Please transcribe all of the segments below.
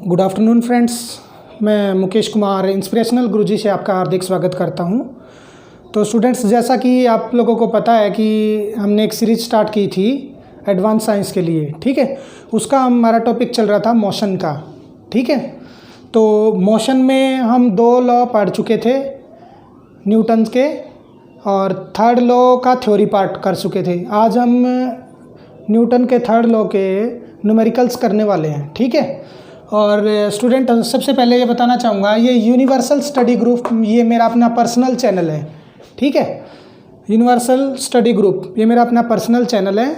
Good afternoon friends. मैं Mukesh Kumar inspirational गुरुजी से आपका हार्दिक स्वागत करता हूं। तो स्टूडेंट्स, जैसा कि आप लोगों को पता है कि हमने एक सीरीज़ स्टार्ट की थी एडवांस साइंस के लिए, ठीक है। उसका हमारा टॉपिक चल रहा था मोशन का, ठीक है। तो मोशन में हम 2 लॉ पढ़ चुके थे न्यूटन के, और थर्ड लॉ का थ्योरी पार्ट कर चुके थे। आज हम न्यूटन के थर्ड लॉ के न्यूमेरिकल्स करने वाले हैं, ठीक है। और स्टूडेंट, सबसे पहले ये बताना चाहूँगा, ये यूनिवर्सल स्टडी ग्रुप, ये मेरा अपना पर्सनल चैनल है, ठीक है। यूनिवर्सल स्टडी ग्रुप ये मेरा अपना पर्सनल चैनल है,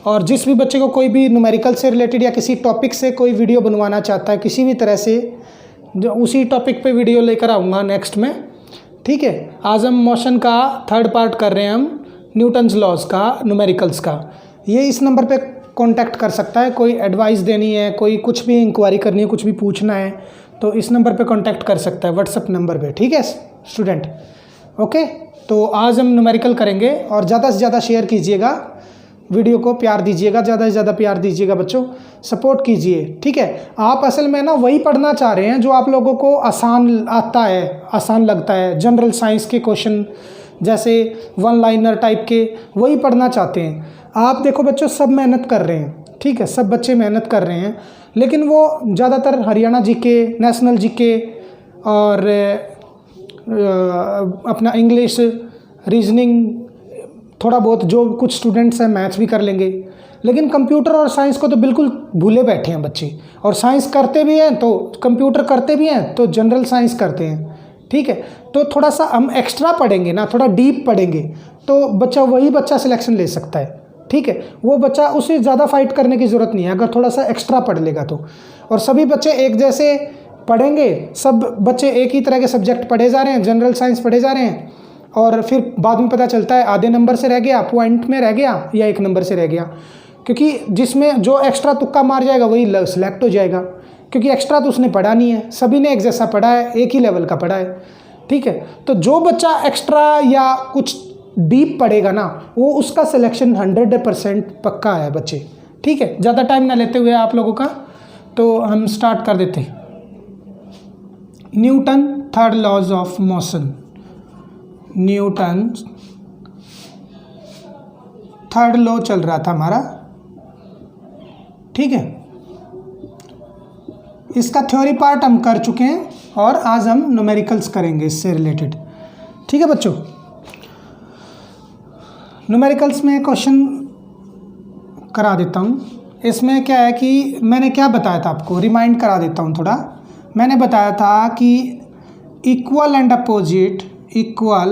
और जिस भी बच्चे को कोई भी न्यूमेरिकल से रिलेटेड या किसी टॉपिक से कोई वीडियो बनवाना चाहता है किसी भी तरह से, जो उसी टॉपिक पे वीडियो लेकर आऊँगा नेक्स्ट में, ठीक है। आज हम मोशन का थर्ड पार्ट कर रहे हैं, हम न्यूटन्स लॉज का, न्यूमेरिकल्स का। ये इस नंबर पे कांटेक्ट कर सकता है, कोई एडवाइस देनी है, कोई कुछ भी इंक्वायरी करनी है, कुछ भी पूछना है, तो इस नंबर पे कांटेक्ट कर सकता है, व्हाट्सएप नंबर पे, ठीक है स्टूडेंट। ओके, तो आज हम न्यूमेरिकल करेंगे, और ज़्यादा से ज़्यादा शेयर कीजिएगा वीडियो को, प्यार दीजिएगा, ज़्यादा से ज़्यादा प्यार दीजिएगा बच्चों, सपोर्ट कीजिए, ठीक है। आप असल में ना वही पढ़ना चाह रहे हैं जो आप लोगों को आसान आता है, आसान लगता है। जनरल साइंस के क्वेश्चन जैसे 1 लाइनर टाइप के, वही पढ़ना चाहते हैं आप। देखो बच्चों, सब मेहनत कर रहे हैं, ठीक है, सब बच्चे मेहनत कर रहे हैं, लेकिन वो ज़्यादातर हरियाणा जीके, नेशनल जीके और अपना इंग्लिश, रीजनिंग, थोड़ा बहुत जो कुछ स्टूडेंट्स हैं मैथ्स भी कर लेंगे, लेकिन कंप्यूटर और साइंस को तो बिल्कुल भूले बैठे हैं बच्चे। और साइंस करते भी हैं तो कंप्यूटर करते भी हैं तो जनरल साइंस करते हैं, ठीक है। तो थोड़ा सा हम एक्स्ट्रा पढ़ेंगे ना, थोड़ा डीप पढ़ेंगे, तो बच्चा वही बच्चा सिलेक्शन ले सकता है, ठीक है। वो बच्चा, उसे ज़्यादा फाइट करने की ज़रूरत नहीं है अगर थोड़ा सा एक्स्ट्रा पढ़ लेगा तो। और सभी बच्चे एक जैसे पढ़ेंगे, सब बच्चे एक ही तरह के सब्जेक्ट पढ़े जा रहे हैं, जनरल साइंस पढ़े जा रहे हैं, और फिर बाद में पता चलता है आधे नंबर से रह गया, पॉइंट में रह गया, या 1 नंबर से रह गया। क्योंकि जिसमें जो एक्स्ट्रा तुक्का मार जाएगा वही सिलेक्ट हो जाएगा, क्योंकि एक्स्ट्रा तो उसने पढ़ा नहीं है, सभी ने एक जैसा पढ़ा है, एक ही लेवल का पढ़ा है, ठीक है। तो जो बच्चा एक्स्ट्रा या कुछ डीप पढ़ेगा ना, वो उसका सिलेक्शन 100% पक्का है बच्चे, ठीक है। ज़्यादा टाइम ना लेते हुए आप लोगों का, तो हम स्टार्ट कर देते हैं। Newton third laws of motion, Newton third law चल रहा था हमारा, ठीक है। इसका थ्योरी पार्ट हम कर चुके हैं, और आज हम न्यूमेरिकल्स करेंगे इससे रिलेटेड, ठीक है बच्चों। न्यूमेरिकल्स में क्वेश्चन करा देता हूँ। इसमें क्या है कि मैंने क्या बताया था आपको, रिमाइंड करा देता हूँ थोड़ा। मैंने बताया था कि equal and opposite, equal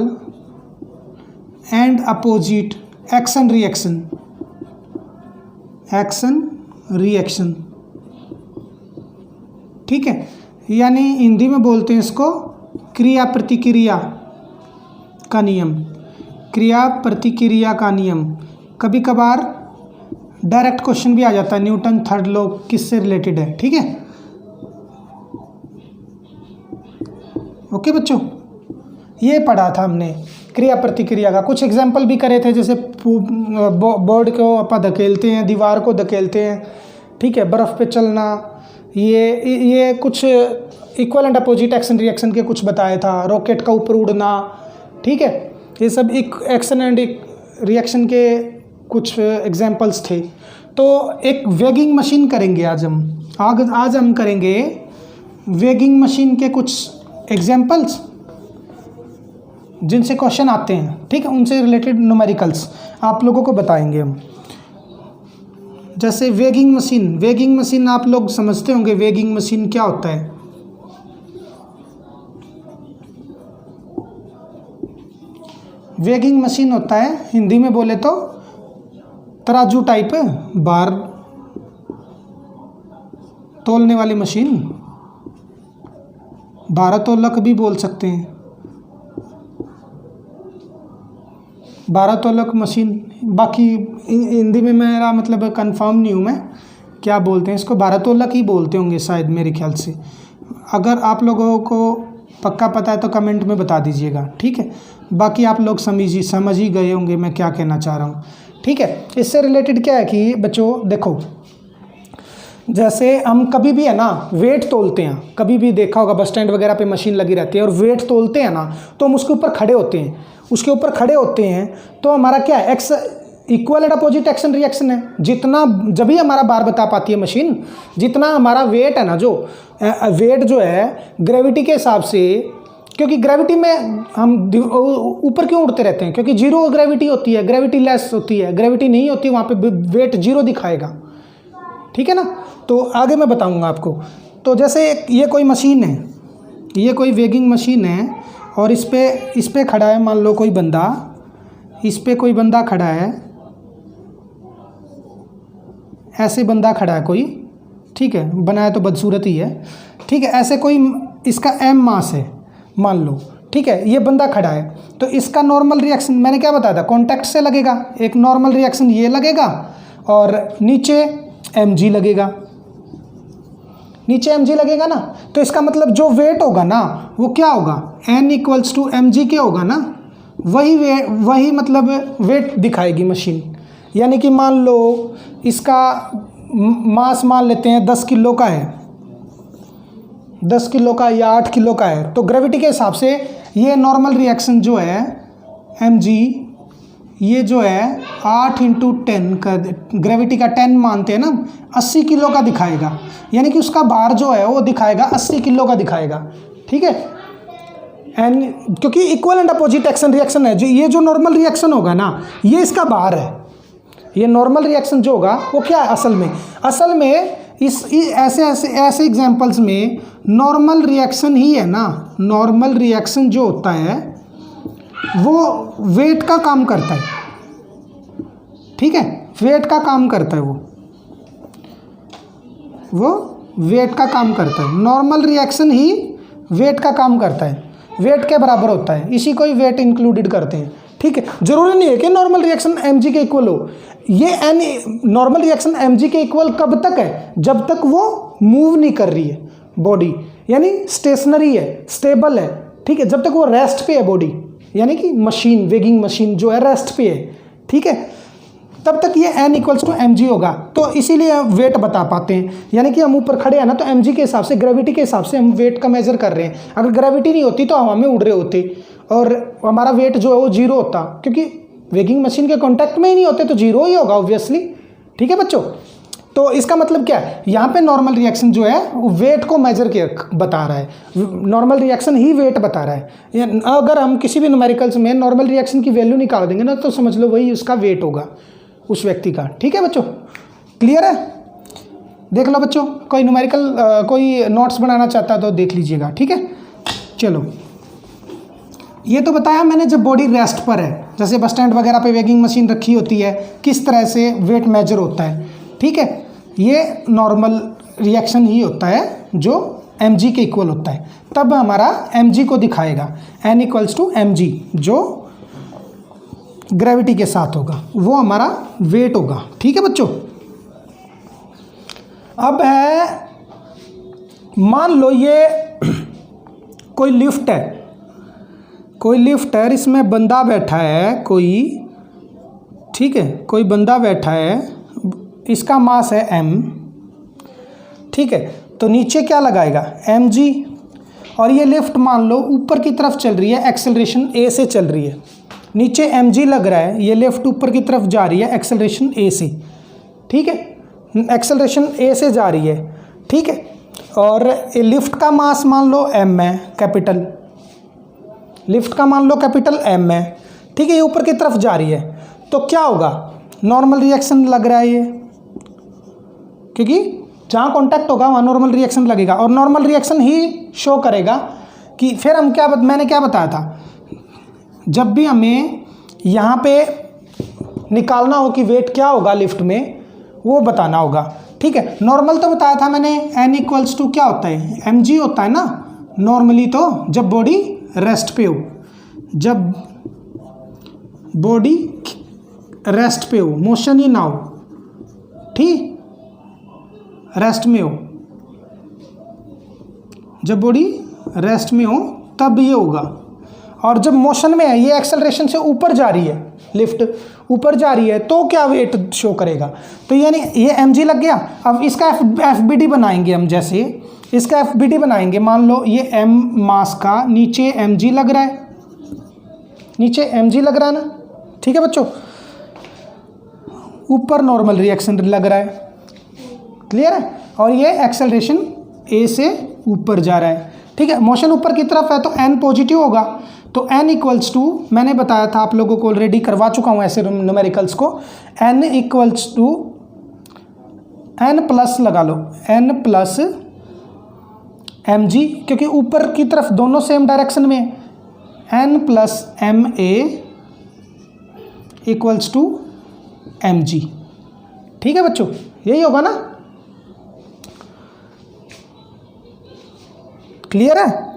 and opposite action reaction, action reaction, ठीक है। यानी हिंदी में बोलते हैं इसको क्रिया प्रतिक्रिया का नियम, क्रिया प्रतिक्रिया का नियम। कभी कभार डायरेक्ट क्वेश्चन भी आ जाता है, न्यूटन थर्ड लॉ किससे रिलेटेड है, ठीक है। ओके बच्चों, ये पढ़ा था हमने क्रिया प्रतिक्रिया का। कुछ एग्जाम्पल भी करे थे, जैसे बोर्ड को अपन धकेलते हैं, दीवार को धकेलते हैं, ठीक है, बर्फ़ पे चलना, ये कुछ equal and opposite action reaction के कुछ बताया था। रॉकेट का ऊपर उड़ना, ठीक है, ये सब एक एक्शन एंड एक रिएक्शन के कुछ एग्जाम्पल्स थे। तो एक वेगिंग मशीन करेंगे आज हम करेंगे वेगिंग मशीन के कुछ एग्जाम्पल्स जिनसे क्वेश्चन आते हैं, ठीक है, उनसे रिलेटेड न्यूमेरिकल्स आप लोगों को बताएंगे हम। जैसे वेगिंग मशीन आप लोग समझते होंगे, वेगिंग मशीन क्या होता है। वेगिंग मशीन होता है, हिंदी में बोले तो तराजू टाइप, बार तोलने वाली मशीन, भारोत्तोलक भी बोल सकते हैं, भारोत्तोलक मशीन। बाकी हिंदी में मेरा मतलब कंफर्म नहीं हूँ मैं, क्या बोलते हैं इसको, भारोत्तोलक ही बोलते होंगे शायद मेरे ख्याल से। अगर आप लोगों को पक्का पता है तो कमेंट में बता दीजिएगा, ठीक है। बाकी आप लोग समझ ही गए होंगे मैं क्या कहना चाह रहा हूँ, ठीक है। इससे रिलेटेड क्या है कि बच्चों देखो, जैसे हम कभी भी है ना वेट तोलते हैं, कभी भी देखा होगा बस स्टैंड वगैरह पे मशीन लगी रहती है और वेट तोलते हैं ना, तो हम उसके ऊपर खड़े होते हैं, उसके ऊपर खड़े होते हैं तो हमारा क्या है, x equal and opposite action reaction है। जितना जब भी हमारा बार बता पाती है मशीन, जितना हमारा वेट है ना, जो वेट जो है ग्रेविटी के हिसाब से, क्योंकि ग्रेविटी में हम ऊपर क्यों उड़ते रहते हैं, क्योंकि जीरो ग्रेविटी होती है, ग्रेविटी लेस होती है, ग्रेविटी नहीं होती वहाँ पे वेट जीरो दिखाएगा, ठीक है ना। तो आगे मैं बताऊँगा आपको। तो जैसे ये कोई मशीन है, ये कोई वेगिंग मशीन है और इस पे खड़ा है मान लो कोई बंदा, इस पे कोई बंदा खड़ा है, ऐसे बंदा खड़ा है कोई, ठीक है, बनाया तो बदसूरत ही है, ठीक है। ऐसे कोई इसका m मास है मान लो, ठीक है, ये बंदा खड़ा है, तो इसका नॉर्मल रिएक्शन मैंने क्या बताया था, कॉन्टैक्ट से लगेगा। एक नॉर्मल रिएक्शन ये लगेगा और नीचे mg लगेगा, नीचे mg लगेगा ना। तो इसका मतलब जो वेट होगा ना वो क्या होगा, n इक्वल्स टू mg के होगा ना, वही मतलब वेट दिखाएगी मशीन। यानी कि मान लो इसका मास मान लेते हैं 10 किलो का है, 10 किलो का या 8 किलो का है, तो ग्रेविटी के हिसाब से ये नॉर्मल रिएक्शन जो है mg, ये जो है 8 इंटू 10 का, ग्रेविटी का 10 मानते हैं ना, 80 किलो का दिखाएगा। यानी कि उसका भार जो है वो दिखाएगा 80 किलो का दिखाएगा, ठीक है। एंड क्योंकि equal and opposite action reaction है, जो ये जो नॉर्मल रिएक्शन होगा ना, ये इसका भार है। ये नॉर्मल रिएक्शन जो होगा वो क्या है असल में ऐसे एग्जांपल्स में नॉर्मल रिएक्शन ही है ना। नॉर्मल रिएक्शन जो होता है वो वेट का काम करता है, ठीक है, वेट का काम करता है, वो वेट का काम करता है। नॉर्मल रिएक्शन ही वेट का काम करता है, वेट के बराबर होता है, इसी को ही वेट इंक्लूडेड करते हैं, ठीक है। जरूरी नहीं है कि नॉर्मल रिएक्शन mg के इक्वल हो। ये नॉर्मल रिएक्शन mg के इक्वल कब तक है, जब तक वो मूव नहीं कर रही है बॉडी, यानी स्टेशनरी है, स्टेबल है, ठीक है। जब तक वो रेस्ट पे है बॉडी, यानी कि मशीन, वेगिंग मशीन जो है रेस्ट पे है, ठीक है, तब तक ये n इक्वल्स टू mg होगा। तो इसीलिए वेट बता पाते हैं, यानी कि हम ऊपर खड़े हैं ना, तो mg के हिसाब से, ग्रेविटी के हिसाब से हम वेट का मेजर कर रहे हैं। अगर ग्रेविटी नहीं होती तो हवा में उड़ रहे होते और हमारा वेट जो है वो जीरो होता, क्योंकि वेगिंग मशीन के कॉन्टैक्ट में ही नहीं होते तो जीरो ही होगा ऑब्वियसली, ठीक है बच्चों। तो इसका मतलब क्या है, यहाँ पे नॉर्मल रिएक्शन जो है वो वेट को मेजर के बता रहा है, नॉर्मल रिएक्शन ही वेट बता रहा है। अगर हम किसी भी न्यूमेरिकल्स में नॉर्मल रिएक्शन की वैल्यू निकाल देंगे ना, तो समझ लो वही उसका वेट होगा उस व्यक्ति का, ठीक है बच्चों, क्लियर है। देख लो बच्चों, कोई न्यूमेरिकल कोई नोट्स बनाना चाहता है तो देख लीजिएगा, ठीक है। चलो, ये तो बताया मैंने जब बॉडी रेस्ट पर है, जैसे बस स्टैंड वगैरह पे वेगिंग मशीन रखी होती है, किस तरह से वेट मेजर होता है, ठीक है। ये नॉर्मल रिएक्शन ही होता है जो mg के इक्वल होता है, तब हमारा mg को दिखाएगा, n इक्वल्स टू mg, जो ग्रेविटी के साथ होगा, वो हमारा वेट होगा, ठीक है बच्चों। अब है, मान लो ये कोई लिफ्ट है, कोई लिफ्ट है, इसमें बंदा बैठा है कोई, ठीक है, कोई बंदा बैठा है, इसका मास है m, ठीक है। तो नीचे क्या लगाएगा, mg, और ये लिफ्ट मान लो ऊपर की तरफ चल रही है, एक्सेलरेशन a से चल रही है, नीचे mg लग रहा है, ये लिफ्ट ऊपर की तरफ जा रही है एक्सेलरेशन a से, ठीक है, एक्सेलरेशन a से जा रही है, ठीक है। और लिफ्ट का मास मान लो m है, कैपिटल, लिफ्ट का मान लो कैपिटल m है, ठीक है, ये ऊपर की तरफ जा रही है, तो क्या होगा, नॉर्मल रिएक्शन लग रहा है ये, क्योंकि जहाँ कांटेक्ट होगा वहाँ नॉर्मल रिएक्शन लगेगा, और नॉर्मल रिएक्शन ही शो करेगा कि फिर हम मैंने क्या बताया था, जब भी हमें यहाँ पे निकालना हो कि वेट क्या होगा लिफ्ट में, वो बताना होगा, ठीक है। नॉर्मल तो बताया था मैंने, n इक्वल्स टू क्या होता है, mg होता है ना नॉर्मली, तो जब बॉडी रेस्ट पे हो, जब बॉडी रेस्ट पे हो, मोशन ही ना हो, ठीक, रेस्ट में हो, जब बॉडी रेस्ट में हो तब ये होगा। और जब मोशन में है, ये एक्सेलरेशन से ऊपर जा रही है, लिफ्ट ऊपर जा रही है, तो क्या वेट शो करेगा? तो यानी ये mg लग गया। अब इसका एफ बी डी बनाएंगे हम, जैसे इसका एफ बी डी बनाएंगे, मान लो ये m मास का नीचे mg लग रहा है, नीचे mg लग रहा है ना, ठीक है बच्चों, ऊपर नॉर्मल रिएक्शन लग रहा है, क्लियर है, और ये एक्सेलरेशन a से ऊपर जा रहा है, ठीक है। मोशन ऊपर की तरफ है तो n पॉजिटिव होगा, तो n इक्वल्स टू, मैंने बताया था आप लोगों को, ऑलरेडी करवा चुका हूँ ऐसे न्यूमेरिकल्स को, n equals to n plus लगा लो, n प्लस mg, क्योंकि ऊपर की तरफ दोनों सेम डायरेक्शन में है, n plus ma equals to mg, ठीक है बच्चों, यही होगा ना, क्लियर है।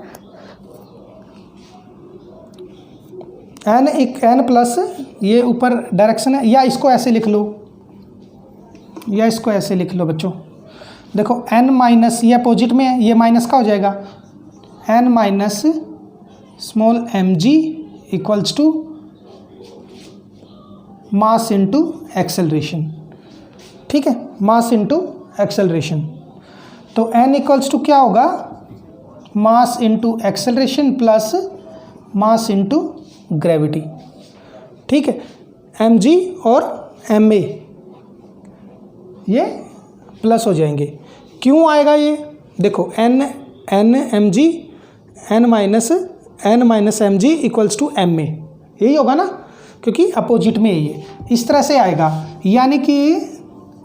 n प्लस ये ऊपर डायरेक्शन है, या इसको ऐसे लिख लो, या इसको ऐसे लिख लो बच्चों, देखो n माइनस, ये अपोजिट में है, ये माइनस का हो जाएगा, n minus small mg equals to mass into acceleration, ठीक है, मास इनटू एक्सेलरेशन। तो n इक्वल्स टू क्या होगा, mass into acceleration plus mass into gravity, ठीक है। mg और ma ये प्लस हो जाएंगे, क्यों आएगा ये, देखो n mg n minus mg equals to ma, यही होगा ना, क्योंकि अपोजिट में ये इस तरह से आएगा, यानी कि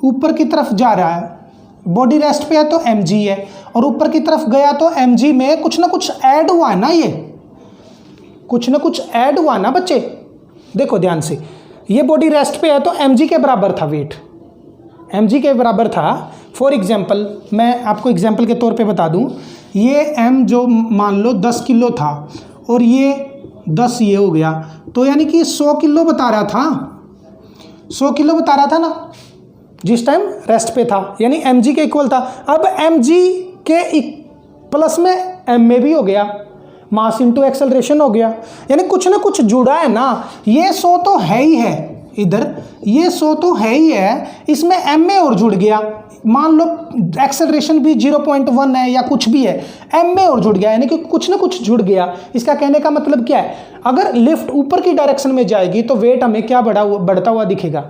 ऊपर की तरफ जा रहा है, बॉडी रेस्ट पे है तो mg है, और ऊपर की तरफ गया तो mg में कुछ ना कुछ ऐड हुआ ना, ये कुछ ना कुछ ऐड हुआ ना बच्चे, देखो ध्यान से, ये बॉडी रेस्ट पे है तो mg के बराबर था, वेट mg के बराबर था। फॉर एग्जांपल मैं आपको एग्जांपल के तौर पे बता दूं, ये m जो मान लो 10 किलो था और ये 10 ये हो गया, तो यानी कि 100 किलो बता रहा था, 100 किलो बता रहा था ना जिस टाइम रेस्ट पे था, यानी mg के इक्वल था। अब mg के प्लस में ma भी हो गया, मास इंटू एक्सेलरेशन हो गया, यानी कुछ ना कुछ जुड़ा है ना, ये 100 तो है ही है, इधर ये 100 तो है ही है, इसमें ma और जुड़ गया, मान लो एक्सेलरेशन भी 0.1 है या कुछ भी है, ma और जुड़ गया, यानी कि कुछ ना कुछ जुड़ गया। इसका कहने का मतलब क्या है, अगर लिफ्ट ऊपर की डायरेक्शन में जाएगी तो वेट हमें क्या बढ़ता हुआ दिखेगा,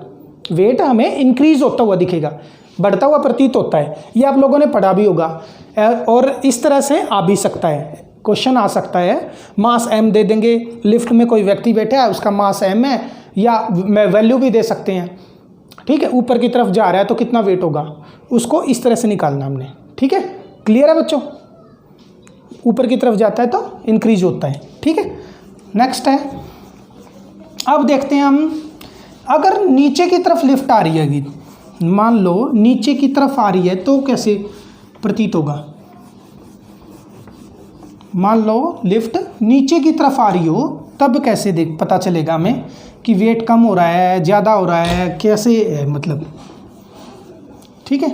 वेट हमें इंक्रीज होता हुआ दिखेगा, बढ़ता हुआ प्रतीत होता है, ये आप लोगों ने पढ़ा भी होगा। और इस तरह से आ भी सकता है, क्वेश्चन आ सकता है, मास m दे देंगे, लिफ्ट में कोई व्यक्ति बैठा है उसका मास m है, या वैल्यू भी दे सकते हैं, ठीक है, ऊपर की तरफ जा रहा है तो कितना वेट होगा, उसको इस तरह से निकालना हमने, ठीक है, क्लियर है बच्चों, ऊपर की तरफ जाता है तो इंक्रीज होता है, ठीक है। नेक्स्ट है, अब देखते हैं हम, अगर नीचे की तरफ लिफ्ट आ रही है, मान लो नीचे की तरफ आ रही है तो कैसे प्रतीत होगा, मान लो लिफ्ट नीचे की तरफ आ रही हो तब कैसे पता चलेगा हमें कि वेट कम हो रहा है, ज़्यादा हो रहा है, कैसे है, मतलब, ठीक है।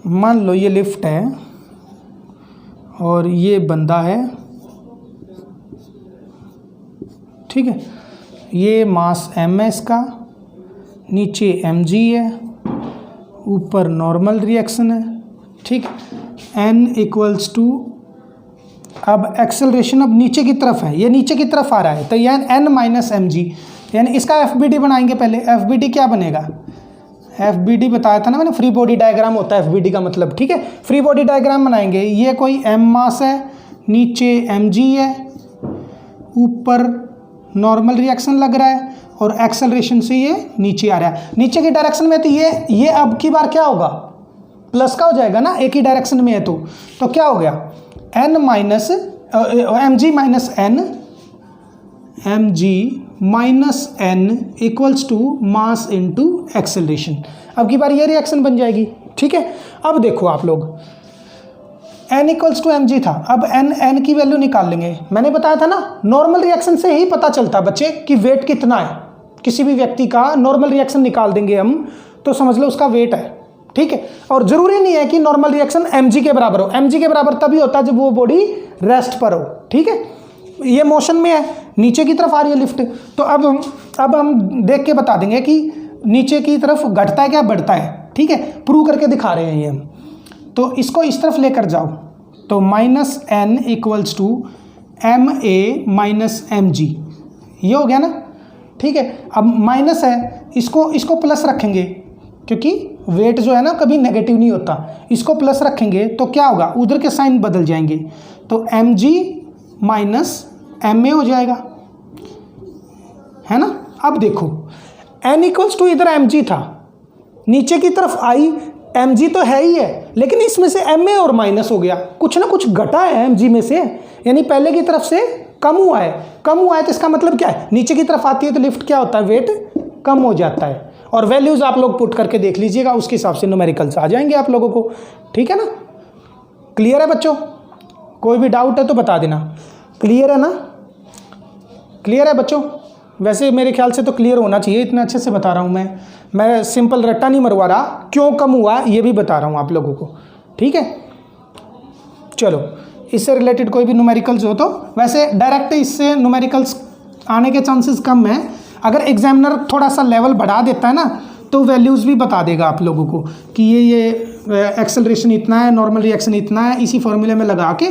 मान लो ये लिफ्ट है और ये बंदा है, ठीक है, ये मास m है इसका, नीचे mg है, ऊपर नॉर्मल रिएक्शन है, ठीक, n इक्वल्स टू, अब एक्सेलरेशन अब नीचे की तरफ है, ये नीचे की तरफ आ रहा है, तो यह n माइनस mg, यानी इसका एफ बी डी बनाएंगे पहले। एफ बी डी क्या बनेगा, एफ बी डी बताया था ना मैंने, फ्री बॉडी डायग्राम होता है एफ बी डी का मतलब, ठीक है। फ्री बॉडी डायग्राम बनाएंगे, ये कोई m मास है, नीचे mg है, ऊपर नॉर्मल रिएक्शन लग रहा है और एक्सेलरेशन से ये नीचे आ रहा है, नीचे की डायरेक्शन में, तो ये अब की बार क्या होगा, प्लस का हो जाएगा ना, एक ही डायरेक्शन में है तो क्या हो गया, n minus mg minus n, mg minus n equals to mass into acceleration. अब की बार ये रिएक्शन बन जाएगी, ठीक है। अब देखो आप लोग, n इक्वल्स टू mg था, अब n की वैल्यू निकाल लेंगे। मैंने बताया था ना, नॉर्मल रिएक्शन से ही पता चलता बच्चे कि वेट कितना है, किसी भी व्यक्ति का नॉर्मल रिएक्शन निकाल देंगे हम तो समझ लो उसका वेट है, ठीक है। और जरूरी नहीं है कि नॉर्मल रिएक्शन mg के बराबर हो, mg के बराबर तभी होता है जब वो बॉडी रेस्ट पर हो, ठीक है। ये मोशन में है, नीचे की तरफ आ रही है लिफ्ट, तो अब हम देख के बता देंगे कि नीचे की तरफ घटता है क्या बढ़ता है, ठीक है, प्रूव करके दिखा रहे हैं ये हम। तो इसको इस तरफ लेकर जाओ, तो -n equals to ma minus mg, ये हो गया ना, ठीक है। अब माइनस है, इसको प्लस रखेंगे, क्योंकि वेट जो है ना कभी नेगेटिव नहीं होता, इसको प्लस रखेंगे तो क्या होगा, उधर के साइन बदल जाएंगे, तो mg माइनस ma हो जाएगा, है ना। अब देखो n इक्वल्स टू इधर mg था, नीचे की तरफ आई, mg तो है ही है, लेकिन इसमें से ma और माइनस हो गया, कुछ ना कुछ घटा है mg में से, यानी पहले की तरफ से कम हुआ है, तो इसका मतलब क्या है, नीचे की तरफ आती है तो लिफ्ट क्या होता है, वेट कम हो जाता है। और वैल्यूज़ आप लोग पुट करके देख लीजिएगा, उसके हिसाब से न्यूमेरिकल्स आ जाएंगे आप लोगों को, ठीक है ना। क्लियर है बच्चों, कोई भी डाउट है तो बता देना। क्लियर है ना, क्लियर है बच्चों, वैसे मेरे ख्याल से तो क्लियर होना चाहिए, इतना अच्छे से बता रहा हूँ मैं सिंपल रट्टा नहीं मरवा रहा, क्यों कम हुआ ये भी बता रहा हूँ आप लोगों को, ठीक है। चलो, इससे रिलेटेड कोई भी न्यूमेरिकल्स हो तो, वैसे डायरेक्ट इससे न्यूमेरिकल्स आने के चांसेस कम हैं, अगर एग्जामिनर थोड़ा सा लेवल बढ़ा देता है ना तो वैल्यूज़ भी बता देगा आप लोगों को कि ये एक्सेलरेशन इतना है, नॉर्मल रिएक्शन इतना है, इसी फॉर्मूले में लगा के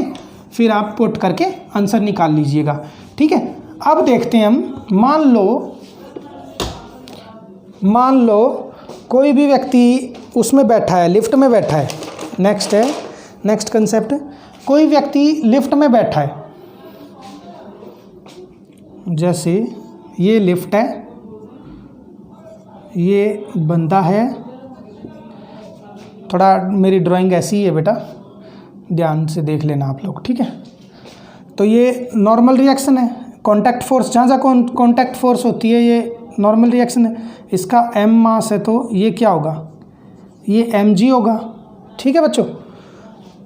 फिर आप पुट करके आंसर निकाल लीजिएगा, ठीक है। अब देखते हैं हम, मान लो कोई भी व्यक्ति उसमें बैठा है, लिफ्ट में बैठा है, नेक्स्ट कंसेप्ट, कोई व्यक्ति लिफ्ट में बैठा है, जैसे ये लिफ्ट है, ये बंदा है, थोड़ा मेरी ड्राइंग ऐसी ही है बेटा, ध्यान से देख लेना आप लोग, ठीक है। तो ये नॉर्मल रिएक्शन है, कांटेक्ट फोर्स, जहाँ कांटेक्ट फोर्स होती है ये नॉर्मल रिएक्शन है, इसका m मास है तो ये क्या होगा, ये mg होगा, ठीक है बच्चों।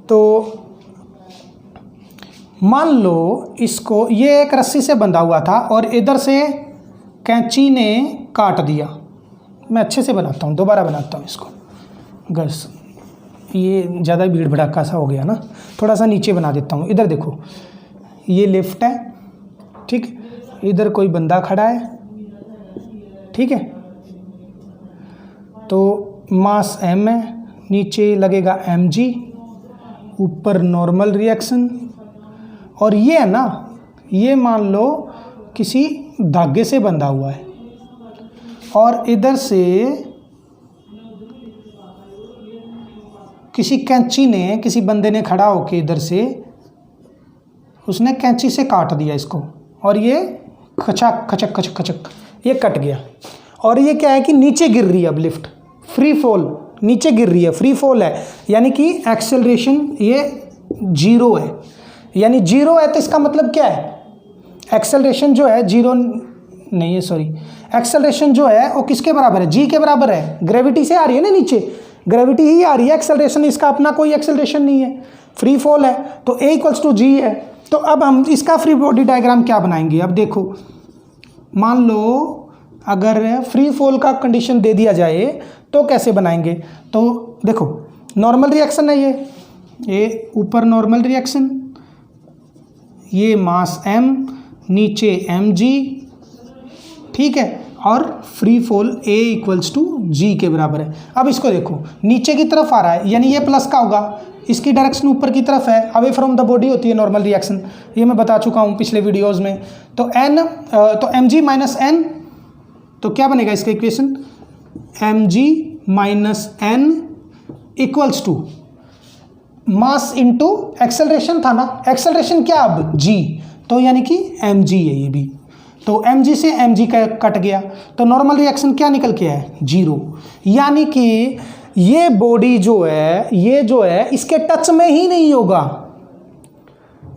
तो मान लो इसको, ये एक रस्सी से बंधा हुआ था और इधर से कैंची ने काट दिया, मैं अच्छे से बनाता हूँ, दोबारा बनाता हूँ इसको, गैस ये ज़्यादा भीड़ भड़ाका सा हो गया ना, थोड़ा सा नीचे बना देता हूँ। इधर देखो, ये लिफ्ट है, ठीक, इधर कोई बंदा खड़ा है, ठीक है, तो मास m है, नीचे लगेगा mg, ऊपर नॉर्मल रिएक्शन, और ये है ना, ये मान लो किसी धागे से बंधा हुआ है और इधर से किसी कैंची ने, किसी बंदे ने खड़ा होके इधर से उसने कैंची से काट दिया इसको, और ये खचक ये कट गया, और ये क्या है कि नीचे गिर रही है, अब लिफ्ट फ्री फॉल, नीचे गिर रही है, फ्री फॉल है, यानी कि एक्सेलरेशन ये 0 है, यानी 0 है तो इसका मतलब क्या है, एक्सेलरेशन जो है 0 नहीं है, सॉरी, एक्सेलरेशन जो है वो किसके बराबर है, g के बराबर है, ग्रेविटी से आ रही है ना, नीचे ग्रेविटी ही आ रही है, एक्सेलरेशन इसका अपना कोई एक्सेलरेशन नहीं है, फ्री फॉल है, तो a इक्वल्स टू g है। तो अब हम इसका फ्री बॉडी डायग्राम क्या बनाएंगे, अब देखो, मान लो अगर फ्री फॉल का कंडीशन दे दिया जाए तो कैसे बनाएंगे, तो देखो नॉर्मल रिएक्शन है, ये ऊपर नॉर्मल रिएक्शन, ये मास m, नीचे mg, ठीक है, और free fall a equals to g के बराबर है। अब इसको देखो, नीचे की तरफ आ रहा है, यानी ये प्लस का होगा, इसकी डायरेक्शन ऊपर की तरफ है, अवे फ्रॉम द बॉडी होती है नॉर्मल रिएक्शन, ये मैं बता चुका हूँ पिछले वीडियोस में। तो mg माइनस n, तो क्या बनेगा इसका equation, mg minus n equals to mass into acceleration था ना, एक्सेलरेशन क्या अब g, तो यानी कि mg है ये भी, तो mg से mg का कट गया, तो नॉर्मल रिएक्शन क्या निकल के है, 0, यानी कि ये बॉडी जो है, ये जो है इसके टच में ही नहीं होगा,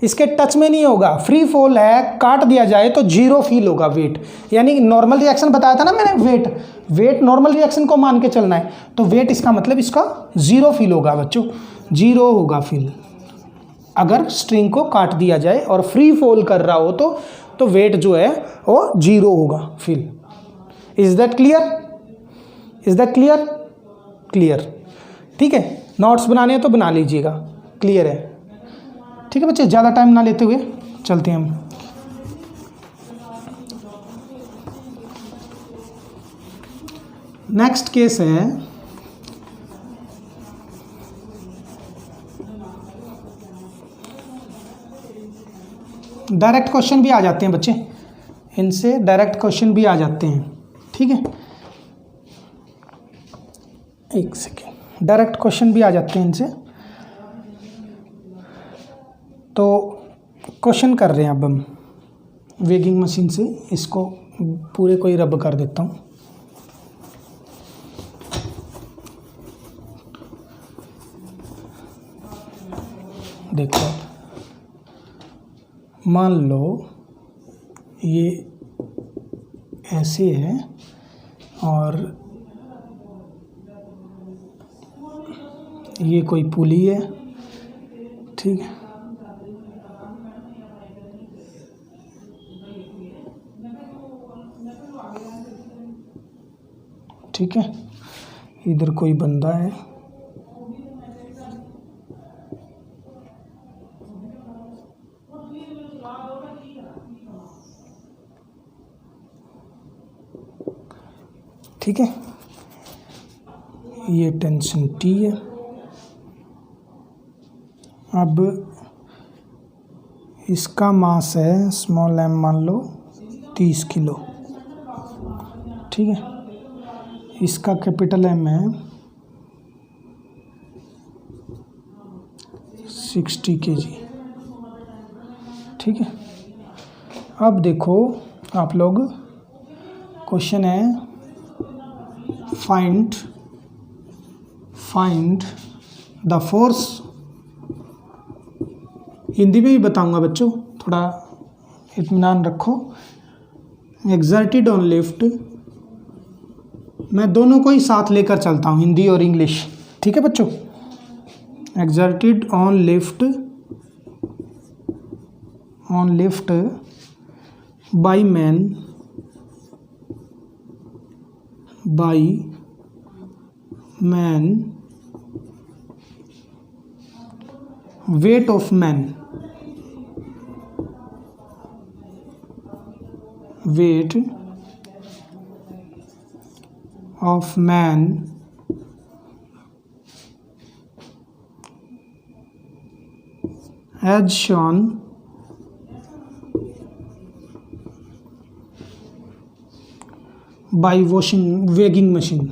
इसके टच में नहीं होगा, फ्री फॉल है, काट दिया जाए तो 0 फील होगा वेट, यानी नॉर्मल रिएक्शन बताया था ना मैंने, वेट नॉर्मल रिएक्शन को मान के चलना है, तो वेट इसका मतलब इसका 0 फील होगा बच्चों, 0 होगा फील, अगर स्ट्रिंग को काट दिया जाए और फ्री फॉल कर रहा हो तो वेट जो है वो 0 होगा feel. Is that clear, clear. ठीक है, नोट्स बनाने हैं तो बना लीजिएगा, क्लियर है। ठीक है बच्चे, ज़्यादा टाइम ना लेते हुए चलते हैं हम। नेक्स्ट केस है डायरेक्ट क्वेश्चन भी आ जाते हैं बच्चे, इनसे डायरेक्ट क्वेश्चन भी आ जाते हैं। ठीक है, एक सेकेंड, डायरेक्ट क्वेश्चन भी आ जाते हैं इनसे। तो क्वेश्चन कर रहे हैं अब हम वेगिंग मशीन से, इसको पूरे को ही रब कर देता हूँ। देखो, मान लो ये ऐसे है और ये कोई पुली है, ठीक है। ठीक है, इधर कोई बंदा है, ठीक है, ये टेंशन T है। अब इसका मास है स्मॉल m, मान लो 30 किलो, ठीक है। इसका कैपिटल M है 60 kg, ठीक है। अब देखो आप लोग, क्वेश्चन है फाइंड द फोर्स, हिंदी में भी बताऊंगा बच्चों, थोड़ा इत्मीनान रखो। एक्सर्टेड ऑन लिफ्ट, मैं दोनों को ही साथ लेकर चलता हूँ, हिंदी और इंग्लिश, ठीक है बच्चों। Exerted on lift by man weight of man, weight of man as shown by weighing machine।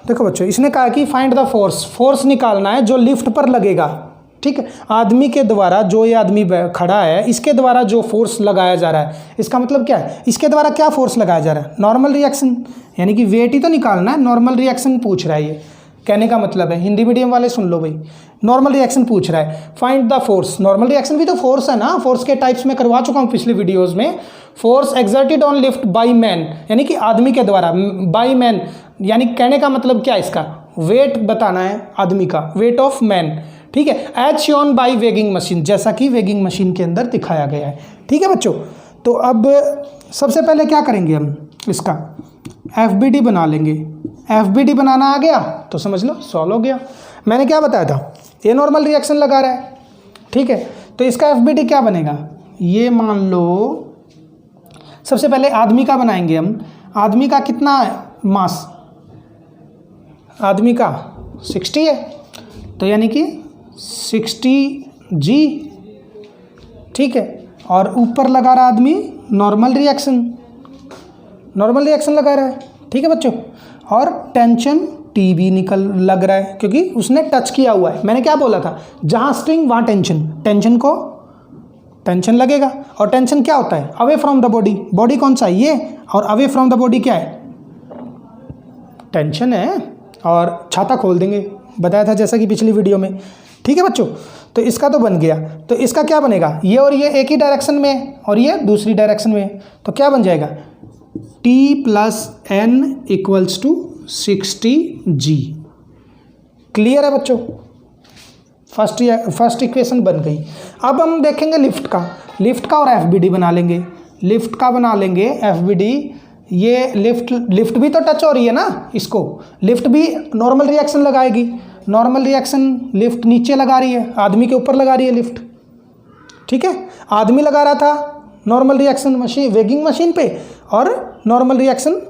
देखो बच्चों, इसने कहा कि फाइंड द फोर्स निकालना है जो लिफ्ट पर लगेगा, ठीक है। आदमी के द्वारा, जो ये आदमी खड़ा है, इसके द्वारा जो फोर्स लगाया जा रहा है, इसका मतलब क्या है, इसके द्वारा क्या फोर्स लगाया जा रहा है, नॉर्मल रिएक्शन, यानी कि वेट ही तो निकालना है, नॉर्मल रिएक्शन पूछ रहा है। ये कहने का मतलब है, हिंदी मीडियम वाले सुन लो भाई, नॉर्मल रिएक्शन पूछ रहा है। Find the force, normal reaction भी तो फोर्स है ना, फोर्स के टाइप्स में करवा चुका हूँ पिछले वीडियोस में। Force exerted on lift by man, यानी कि आदमी के द्वारा, बाय मैन यानी कहने का मतलब क्या है, इसका वेट बताना है आदमी का, वेट ऑफ मैन, ठीक है। As shown by weighing machine, जैसा कि वेगिंग मशीन के अंदर दिखाया गया है, ठीक है बच्चों। तो अब सबसे पहले क्या करेंगे हम, इसका FBD बना लेंगे। FBD बनाना आ गया तो समझ लो सॉल्व हो गया। मैंने क्या बताया था, ये नॉर्मल रिएक्शन लगा रहा है, ठीक है। तो इसका FBD क्या बनेगा, ये मान लो सबसे पहले आदमी का बनाएंगे हम। आदमी का कितना है मास, आदमी का 60 है, तो यानी कि 60G, ठीक है। और ऊपर लगा रहा आदमी नॉर्मल रिएक्शन लगा रहा है, ठीक है बच्चों। और टेंशन T भी लग रहा है, क्योंकि उसने टच किया हुआ है। मैंने क्या बोला था, जहाँ स्ट्रिंग वहाँ टेंशन को टेंशन लगेगा। और टेंशन क्या होता है, अवे फ्रॉम द बॉडी कौन सा है ये, और अवे फ्रॉम द बॉडी क्या है, टेंशन है। और छाता खोल देंगे, बताया था जैसा कि पिछली वीडियो में, ठीक है बच्चों। तो इसका तो बन गया, तो इसका क्या बनेगा, ये और ये एक ही डायरेक्शन में और ये दूसरी डायरेक्शन में, तो क्या बन जाएगा, T + N = 60G। क्लियर है बच्चों, फर्स्ट इक्वेशन बन गई। अब हम देखेंगे लिफ्ट का और एफ बना लेंगे। लिफ्ट का बना लेंगे एफ, ये लिफ्ट भी तो टच हो रही है ना, इसको लिफ्ट भी नॉर्मल रिएक्शन लगाएगी। नॉर्मल रिएक्शन लिफ्ट नीचे लगा रही है, आदमी के ऊपर लगा रही है लिफ्ट, ठीक है। आदमी लगा रहा था normal reaction machine weighing machine पे, और नॉर्मल रिएक्शन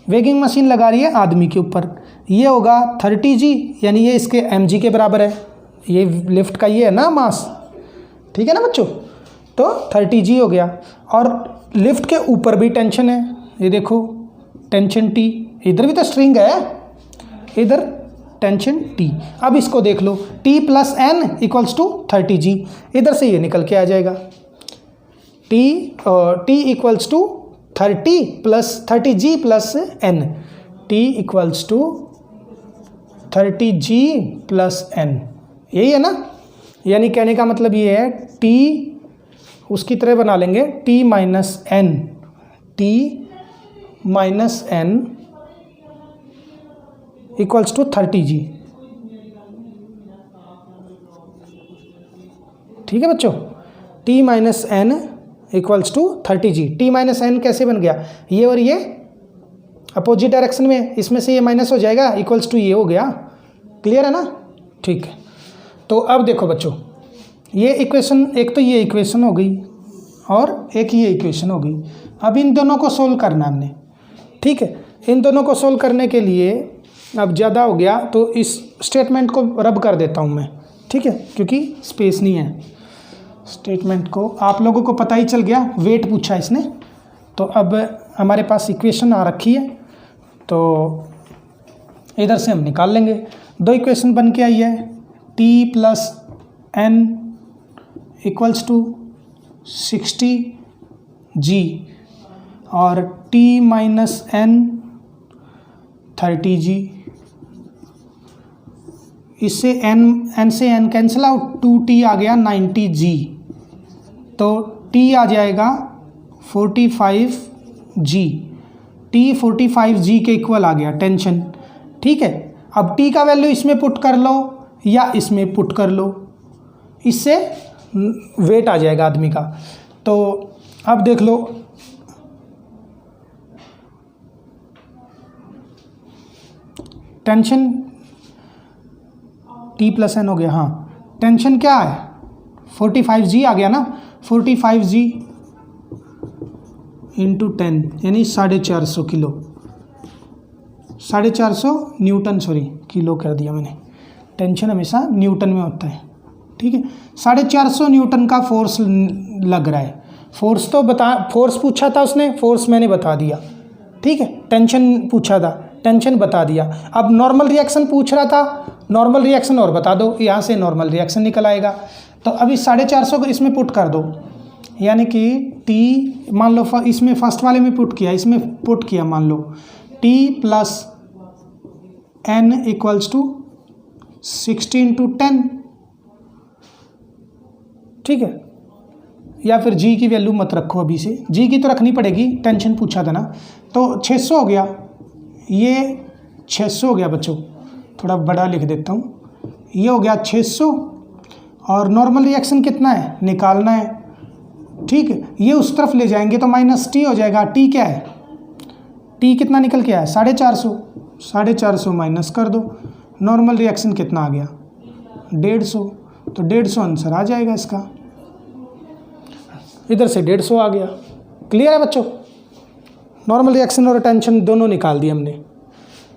वेगिंग मशीन लगा रही है आदमी के ऊपर। ये होगा 30G, यानी ये इसके mg के बराबर है। ये लिफ्ट का ये है ना मास, ठीक है ना बच्चों, तो 30G हो गया। और लिफ्ट के ऊपर भी टेंशन है, ये देखो टेंशन T, इधर भी तो स्ट्रिंग है, इधर टेंशन T। अब इसको देख लो, T + N = 30G, इधर से ये निकल के आ जाएगा। T = 30 + 30G + N, T = 30G + N, यही है ना। यानी कहने का मतलब ये है T उसकी तरह बना लेंगे, T - N, T - N = 30G, ठीक है बच्चों। T - N = 30G। T - N कैसे बन गया, ये और ये अपोजिट डायरेक्शन में, इसमें से ये माइनस हो जाएगा, इक्वल्स टू ये हो गया। क्लियर है ना, ठीक है। तो अब देखो बच्चों, ये इक्वेशन, एक तो ये इक्वेशन हो गई और एक ये इक्वेशन हो गई। अब इन दोनों को सोल्व करना हमने, ठीक है। इन दोनों को सोल्व करने के लिए अब ज़्यादा हो गया तो इस स्टेटमेंट को रब कर देता हूँ मैं, ठीक है, क्योंकि स्पेस नहीं है। स्टेटमेंट को आप लोगों को पता ही चल गया, वेट पूछा इसने, तो अब हमारे पास इक्वेशन आ रखी है, तो इधर से हम निकाल लेंगे। दो इक्वेशन बन के आई है, T + N = 60G और T - N 30G। इससे n से n कैंसिल आउट, 2T आ गया 90G, तो T आ जाएगा 45G। T 45G के इक्वल आ गया टेंशन, ठीक है। अब T का वैल्यू इसमें पुट कर लो या इसमें पुट कर लो, इससे वेट आ जाएगा आदमी का। तो अब देख लो, टेंशन T + N हो गया, हाँ टेंशन क्या है 45G आ गया ना, 45G × 10 यानी 450 किलो, 450 न्यूटन, सॉरी किलो कर दिया मैंने, टेंशन हमेशा न्यूटन में होता है, ठीक है। 450 न्यूटन का फोर्स लग रहा है। फोर्स तो फोर्स पूछा था उसने, फोर्स मैंने बता दिया, ठीक है। टेंशन पूछा था, टेंशन बता दिया। अब नॉर्मल रिएक्शन पूछ रहा था, नॉर्मल रिएक्शन और बता दो, यहाँ से नॉर्मल रिएक्शन निकल आएगा। तो अभी 450 को इसमें पुट कर दो, यानी कि T मान लो इसमें फर्स्ट वाले में पुट किया, इसमें पुट किया, मान लो T + N = 60 × 10, ठीक है। या फिर G की वैल्यू मत रखो अभी से, G की तो रखनी पड़ेगी, टेंशन पूछा था ना। तो 600 हो गया, ये 600 हो गया बच्चों, थोड़ा बड़ा लिख देता हूँ, ये हो गया 600। और नॉर्मल रिएक्शन कितना है निकालना है, ठीक है। ये उस तरफ ले जाएंगे तो -T हो जाएगा। T क्या है, T कितना निकल के आया 450, 450 माइनस कर दो, नॉर्मल रिएक्शन कितना आ गया 150, तो 150 आंसर आ जाएगा इसका, इधर से 150 आ गया। क्लियर है बच्चों, नॉर्मल रिएक्शन और टेंशन दोनों निकाल दिए हमने।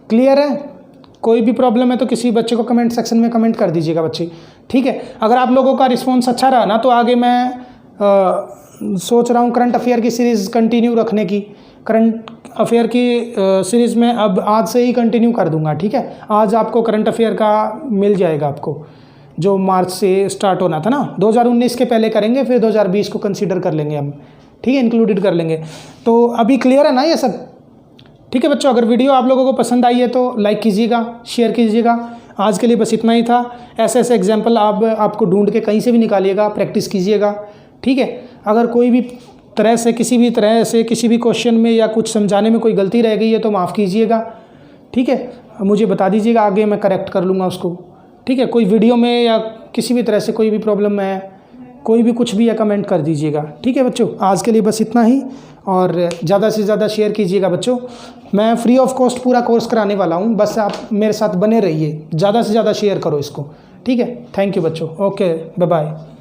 क्लियर है, कोई भी प्रॉब्लम है तो किसी बच्चे को कमेंट सेक्शन में कमेंट कर दीजिएगा बच्चे, ठीक है। अगर आप लोगों का रिस्पॉन्स अच्छा रहा ना, तो आगे मैं सोच रहा हूँ करंट अफेयर की सीरीज़ कंटिन्यू रखने की। करंट अफेयर की सीरीज़ में अब आज से ही कंटिन्यू कर दूंगा, ठीक है। आज आपको करंट अफेयर का मिल जाएगा, आपको जो मार्च से स्टार्ट होना था ना, 2019 के पहले करेंगे, फिर 2020 को कंसीडर कर लेंगे हम, ठीक है, इंक्लूडेड कर लेंगे। तो अभी क्लियर है ना ये सब, ठीक है बच्चों। अगर वीडियो आप लोगों को पसंद आई है तो लाइक कीजिएगा, शेयर कीजिएगा। आज के लिए बस इतना ही था। ऐसे ऐसे एग्जाम्पल आपको ढूंढ के कहीं से भी निकालिएगा, प्रैक्टिस कीजिएगा, ठीक है। अगर कोई भी तरह से किसी भी क्वेश्चन में या कुछ समझाने में कोई गलती रह गई है तो माफ़ कीजिएगा, ठीक है। मुझे बता दीजिएगा, आगे मैं करेक्ट कर लूँगा उसको, ठीक है। कोई वीडियो में या किसी भी तरह से कोई भी प्रॉब्लम है, कोई भी कुछ भी है, कमेंट कर दीजिएगा। ठीक है बच्चों, आज के लिए बस इतना ही, और ज़्यादा से ज़्यादा शेयर कीजिएगा बच्चों। मैं फ्री ऑफ कॉस्ट पूरा कोर्स कराने वाला हूँ, बस आप मेरे साथ बने रहिए, ज़्यादा से ज़्यादा शेयर करो इसको। ठीक है, थैंक यू बच्चों, ओके, बाय बाय।